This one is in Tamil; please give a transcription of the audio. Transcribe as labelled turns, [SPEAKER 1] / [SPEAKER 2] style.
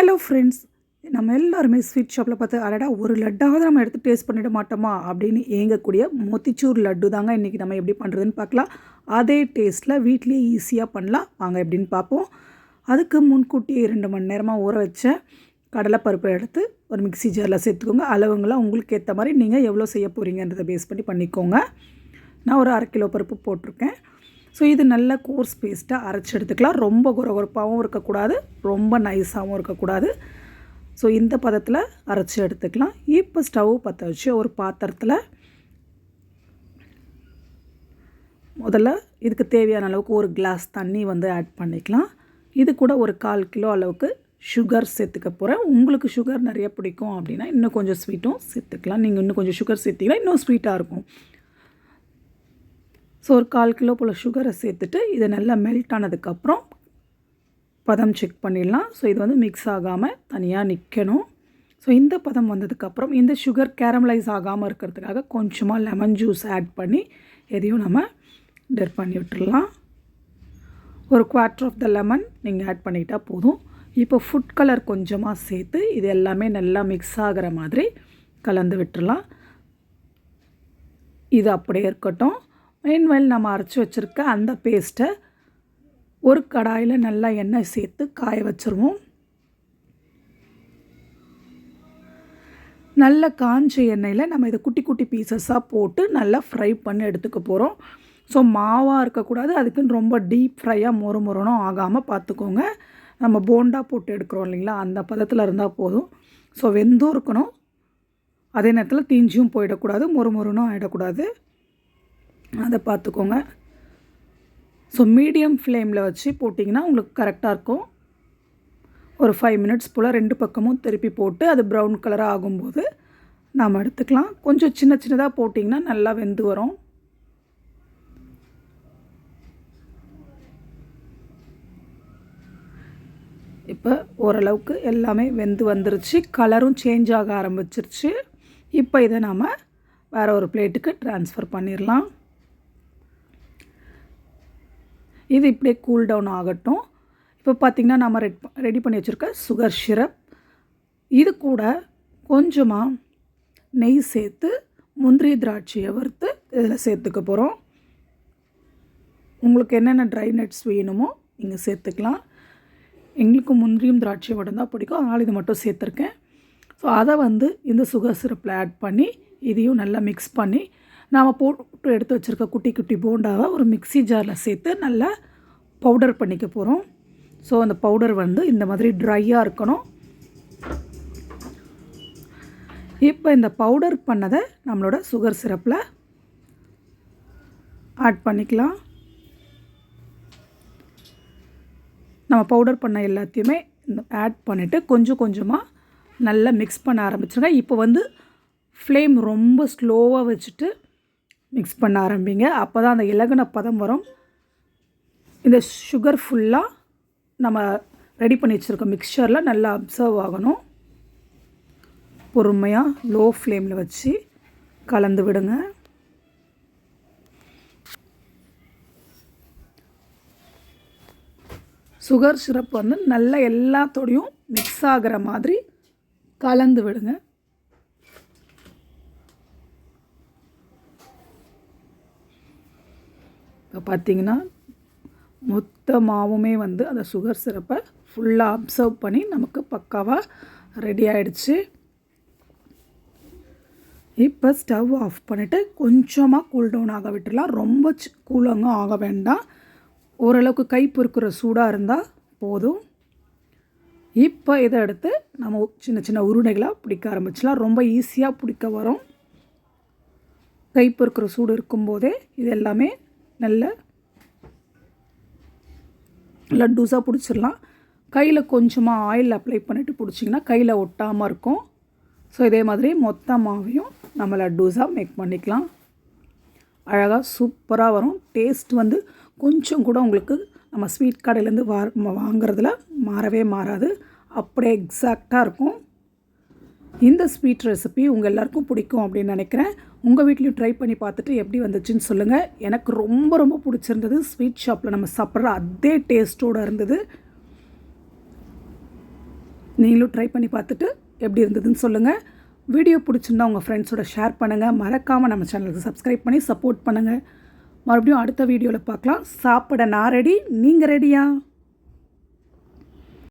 [SPEAKER 1] ஹலோ ஃப்ரெண்ட்ஸ், நம்ம எல்லாருமே ஸ்வீட் ஷாப்பில் பார்த்து அடடா ஒரு லட்டாவது நம்ம எடுத்து டேஸ்ட் பண்ணிட மாட்டோமா அப்படின்னு ஏங்கக்கூடிய மோத்திச்சூர் லட்டு தாங்க இன்றைக்கி நம்ம எப்படி பண்ணுறதுன்னு பார்க்கலாம். அதே டேஸ்ட்டில் வீட்லேயே ஈஸியாக பண்ணலாம். வாங்க எப்படின்னு பார்ப்போம். அதுக்கு முன்கூட்டியே 2 மணி நேரமாக ஊற வச்ச கடலைப்பருப்பை எடுத்து ஒரு மிக்ஸி ஜாரில் சேர்த்துக்கோங்க. அளவுங்களாம் உங்களுக்கு ஏற்ற மாதிரி நீங்கள் எவ்வளோ செய்ய போகிறீங்கன்றதை பேஸ் பண்ணி பண்ணிக்கோங்க. நான் ஒரு 1/2 கிலோ பருப்பு போட்டிருக்கேன். ஸோ இது நல்ல கோர்ஸ் பேஸ்ட்டாக அரைச்சி எடுத்துக்கலாம். ரொம்ப குறகுறப்பாகவும் இருக்கக்கூடாது, ரொம்ப நைஸாகவும் இருக்கக்கூடாது. ஸோ இந்த பதத்தில் அரைச்சி எடுத்துக்கலாம். இப்போ ஸ்டவ் பற்ற வச்சு ஒரு பாத்திரத்தில் முதல்ல இதுக்கு தேவையான அளவுக்கு ஒரு கிளாஸ் தண்ணி ஆட் பண்ணிக்கலாம். இது கூட ஒரு 1/4 கிலோ அளவுக்கு சுகர் சேர்த்துக்க போகிறேன். உங்களுக்கு சுகர் நிறைய பிடிக்கும் அப்படின்னா இன்னும் கொஞ்சம் ஸ்வீட்டும் சேர்த்துக்கலாம். நீங்கள் இன்னும் கொஞ்சம் சுகர் சேர்த்திங்கன்னா இன்னும் ஸ்வீட்டாக இருக்கும். ஸோ ஒரு 1/4 கிலோ போல் சுகரை சேர்த்துட்டு இதை நல்லா மெல்ட் ஆனதுக்கப்புறம் பதம் செக் பண்ணிடலாம். ஸோ இது மிக்ஸ் ஆகாமல் தனியாக நிற்கணும். ஸோ இந்த பதம் வந்ததுக்கப்புறம் இந்த சுகர் கேரமலைஸ் ஆகாமல் இருக்கிறதுக்காக கொஞ்சமாக லெமன் ஜூஸ் ஆட் பண்ணி எதையும் நம்ம டெர் பண்ணி விட்டுடலாம். ஒரு 1/4 ஆஃப் த லெமன் நீங்கள் ஆட் பண்ணிக்கிட்டால் போதும். இப்போ ஃபுட் கலர் கொஞ்சமாக சேர்த்து இது எல்லாமே நல்லா மிக்ஸ் ஆகிற மாதிரி கலந்து விட்டுடலாம். இது அப்படியே இருக்கட்டும். மெயின்வைல் நம்ம அரைச்சி வச்சுருக்க அந்த பேஸ்ட்டை ஒரு கடாயில் நல்லா எண்ணெய் சேர்த்து காய வச்சுருவோம். நல்ல காஞ்ச எண்ணெயில் நம்ம இதை குட்டி குட்டி பீசஸாக போட்டு நல்லா ஃப்ரை பண்ணி எடுத்துக்க போகிறோம். ஸோ மாவாக இருக்கக்கூடாது, அதுக்குன்னு ரொம்ப டீப் ஃப்ரையாக மொறுமொறணும் ஆகாமல் பார்த்துக்கோங்க. நம்ம போண்டா போட்டு எடுக்கிறோம் இல்லைங்களா, அந்த பதத்தில் இருந்தால் போதும். ஸோ வெந்தும் இருக்கணும், அதே நேரத்தில் தீஞ்சியும் போயிடக்கூடாது, மொறுமொறணும் ஆகிடக்கூடாது, அதை பார்த்துக்கோங்க. ஸோ மீடியம் ஃப்ளேமில் வச்சு போட்டிங்கன்னா உங்களுக்கு கரெக்டாக இருக்கும். ஒரு 5 மினிட்ஸ் போல் 2 பக்கமும் திருப்பி போட்டு அது ப்ரௌன் கலராக ஆகும்போது நாம் எடுத்துக்கலாம். கொஞ்சம் சின்ன சின்னதாக போட்டிங்கன்னா நல்லா வெந்து வரும். இப்போ ஓரளவுக்கு எல்லாமே வெந்து வந்துருச்சு, கலரும் சேஞ்ச் ஆக ஆரம்பிச்சிருச்சு. இப்போ இதை நாம் வேறு ஒரு பிளேட்டுக்கு ட்ரான்ஸ்ஃபர் பண்ணிடலாம். இது இப்படியே கூல் டவுன் ஆகட்டும். இப்போ பார்த்திங்கன்னா நம்ம ரெடி பண்ணி வச்சுருக்க சுகர் சிரப், இது கூட கொஞ்சமாக நெய் சேர்த்து முந்திரி திராட்சையை வறுத்து இதில் சேர்த்துக்க போகிறோம். உங்களுக்கு என்னென்ன ட்ரை நட்ஸ் வேணுமோ நீங்கள் சேர்த்துக்கலாம். எங்களுக்கு முந்திரியும் திராட்சை மட்டும் தான் பிடிக்கும், அதனால் இது மட்டும் சேர்த்துருக்கேன். ஸோ அதை இந்த சுகர் சிரப்பில் ஆட் பண்ணி இதையும் நல்லா மிக்ஸ் பண்ணி நாம் போட்டு எடுத்து வச்சுருக்க குட்டி குட்டி போண்டாவை ஒரு மிக்ஸி ஜாரில் சேர்த்து நல்லா பவுடர் பண்ணிக்க போகிறோம். ஸோ அந்த பவுடர் இந்த மாதிரி ட்ரையாக இருக்கணும். இப்போ இந்த பவுடர் பண்ணதை நம்மளோட சுகர் சிரப்பில் ஆட் பண்ணிக்கலாம். நம்ம பவுடர் பண்ண எல்லாத்தையுமே ஆட் பண்ணிவிட்டு கொஞ்சம் கொஞ்சமாக நல்லா மிக்ஸ் பண்ண ஆரம்பிச்சிருங்க. இப்போ ஃப்ளேம் ரொம்ப ஸ்லோவாக வச்சுட்டு மிக்ஸ் பண்ண ஆரம்பிங்க. அப்போ தான் அந்த இலகுன பதம் வரும். இந்த சுகர் ஃபுல்லாக நம்ம ரெடி பண்ணி வச்சுருக்க மிக்சரில் நல்லா அப்சர்வ் ஆகணும். பொறுமையாக லோ ஃப்ளேமில் வச்சு கலந்து விடுங்க. சுகர் சிரப் நல்லா எல்லாத்தோடையும் மிக்ஸ் ஆகிற மாதிரி கலந்து விடுங்க. இப்போ பார்த்திங்கன்னா மொத்த மாவுமே அந்த சுகர் சிரப்பை ஃபுல்லாக அப்சர்வ் பண்ணி நமக்கு பக்காவாக ரெடி ஆகிடுச்சு. இப்போ ஸ்டவ் ஆஃப் பண்ணிவிட்டு கொஞ்சமாக கூல் டவுன் ஆக விட்டுடலாம். ரொம்ப கூலங்கும் ஆக வேண்டாம், ஓரளவுக்கு கை பொறுக்கிற சூடாக இருந்தால் போதும். இப்போ இதை எடுத்து நம்ம சின்ன சின்ன உருண்டைகளாக பிடிக்க ஆரம்பிச்சிடலாம். ரொம்ப ஈஸியாக பிடிக்க வரும். கை பொறுக்கிற சூடு இருக்கும்போதே இது எல்லாமே நல்ல லட்டூஸாக பிடிச்சிடலாம். கையில் கொஞ்சமாக ஆயில் அப்ளை பண்ணிவிட்டு பிடிச்சிங்கன்னா கையில் ஒட்டாமல் இருக்கும். ஸோ இதே மாதிரி மொத்த மாவையும் நம்ம லட்டூஸாக மேக் பண்ணிக்கலாம். அழகாக சூப்பராக வரும். டேஸ்ட் கொஞ்சம் கூட உங்களுக்கு நம்ம ஸ்வீட் கடையிலேருந்து வாங்குறதுல மாறவே மாறாது, அப்படியே எக்ஸாக்டாக இருக்கும். இந்த ஸ்வீட் ரெசிபி உங்கள் எல்லாருக்கும் பிடிக்கும் அப்படின்னு நினைக்கிறேன். உங்கள் வீட்லேயும் ட்ரை பண்ணி பார்த்துட்டு எப்படி வந்துச்சுன்னு சொல்லுங்கள். எனக்கு ரொம்ப ரொம்ப பிடிச்சிருந்தது. ஸ்வீட் ஷாப்பில் நம்ம சாப்பிட்ற அதே டேஸ்ட்டோடு இருந்தது. நீங்களும் ட்ரை பண்ணி பார்த்துட்டு எப்படி இருந்ததுன்னு சொல்லுங்கள். வீடியோ பிடிச்சிருந்தா உங்கள் ஃப்ரெண்ட்ஸோட ஷேர் பண்ணுங்கள். மறக்காமல் நம்ம சேனலுக்கு சப்ஸ்கிரைப் பண்ணி சப்போர்ட் பண்ணுங்கள். மறுபடியும் அடுத்த வீடியோவில் பார்க்கலாம். சாப்பிட நான் ரெடி, நீங்கள் ரெடியா?